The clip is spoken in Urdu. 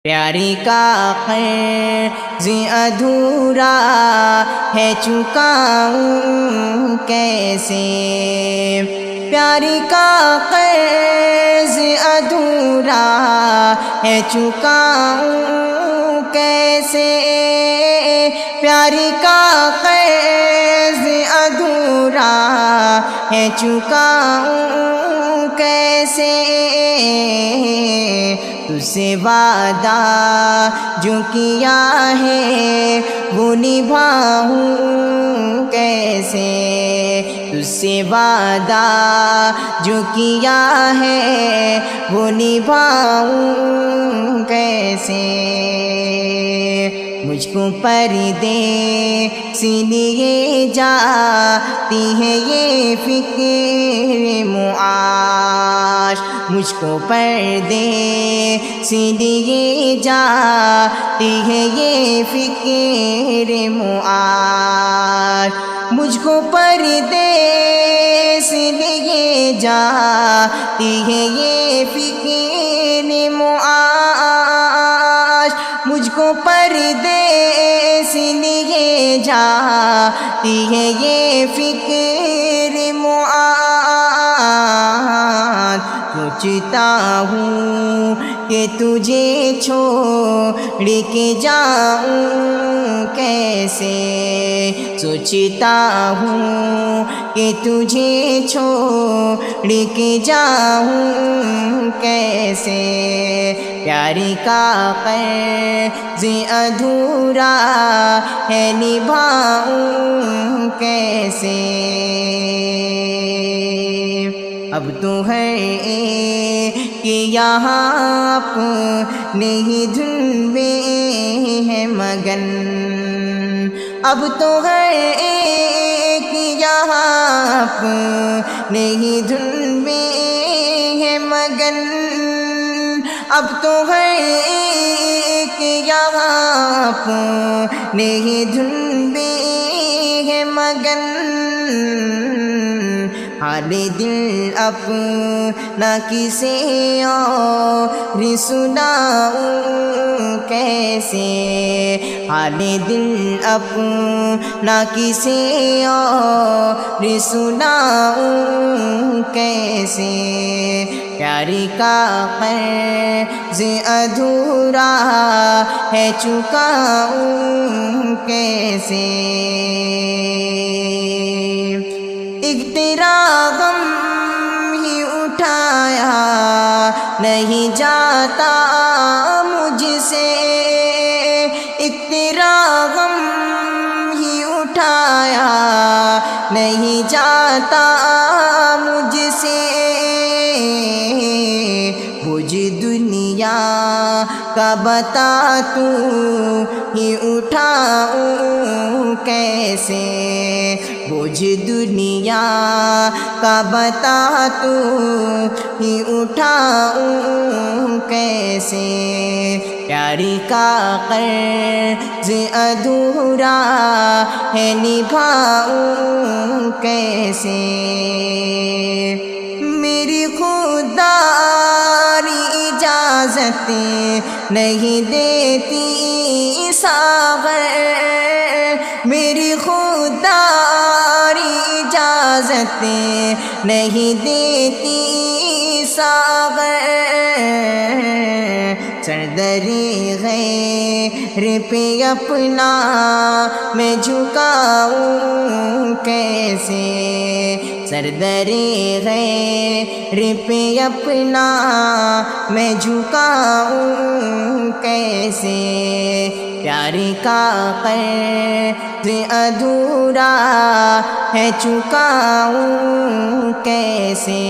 پیاری کا قرض ادھورا ہے چکاؤں کیسے، پیاری کا قرض ادھورا ہے چکاؤں کیسے، پیاری کا قرض ادھورا ہے چکاؤں کیسے، تجھ سے وعدہ جو کیا ہے وہ نبھاؤں کیسے، تجھ سے وعدہ جو کیا ہے وہ نبھاؤں کیسے، مجھ کو پردیسی لیے جاتی ہے یہ فکر معاش، مجھ کو پردیسی لیے جاتی ہے یہ فکر معاش، مجھ کو پردیسی لیے جاتی ہے یہ فکر معاش، مجھ کو پردیسی لیے جاتی ہے یہ فکر معاش، سوچتا ہوں کہ تجھے چھوڑ کے جاؤں کیسے، سوچتا ہوں کہ تجھے چھوڑ کے جاؤں کیسے، پیاری کا قرض ادھورا ہے نبھاؤں کیسے، اب تو ہے کہ یہاں اپنے ہی دھن میں ہے مگن، اب تو ہے کہ یہاں اپنے ہی دھن میں ہے مگن، اب تو ہے کہ یہاں اپنے ہی دھن میں ہے مگن، حال دل اپنا کسے اور سناؤں کیسے، حال دل اپنا کسے اور سناؤں کیسے، پیاری کا قرض ادھورا ہے چکاؤں کیسے، ایک تیرا غم ہی اٹھایا نہیں جاتا مجھ سے، ایک تیرا غم ہی اٹھایا نہیں جاتا مجھ سے، بوجھ دنیا کا بتا تو ہی اٹھاؤں کیسے، بوجھ دنیا کا بتا تو ہی اٹھاؤں کیسے، پیاری کا قرض ادھورا ہے نبھاؤں کیسے، میری خودداری اجازت نہیں دیتی ساغر، میری خودداری اجازت نہیں دیتی ساغر، سردری غیر پہ اپنا میں جھکاؤں کیسے، سردری غیر پہ اپنا میں جھکاؤں کیسے، پیاری کا قرض ادھورا ہے چکاؤں کیسے۔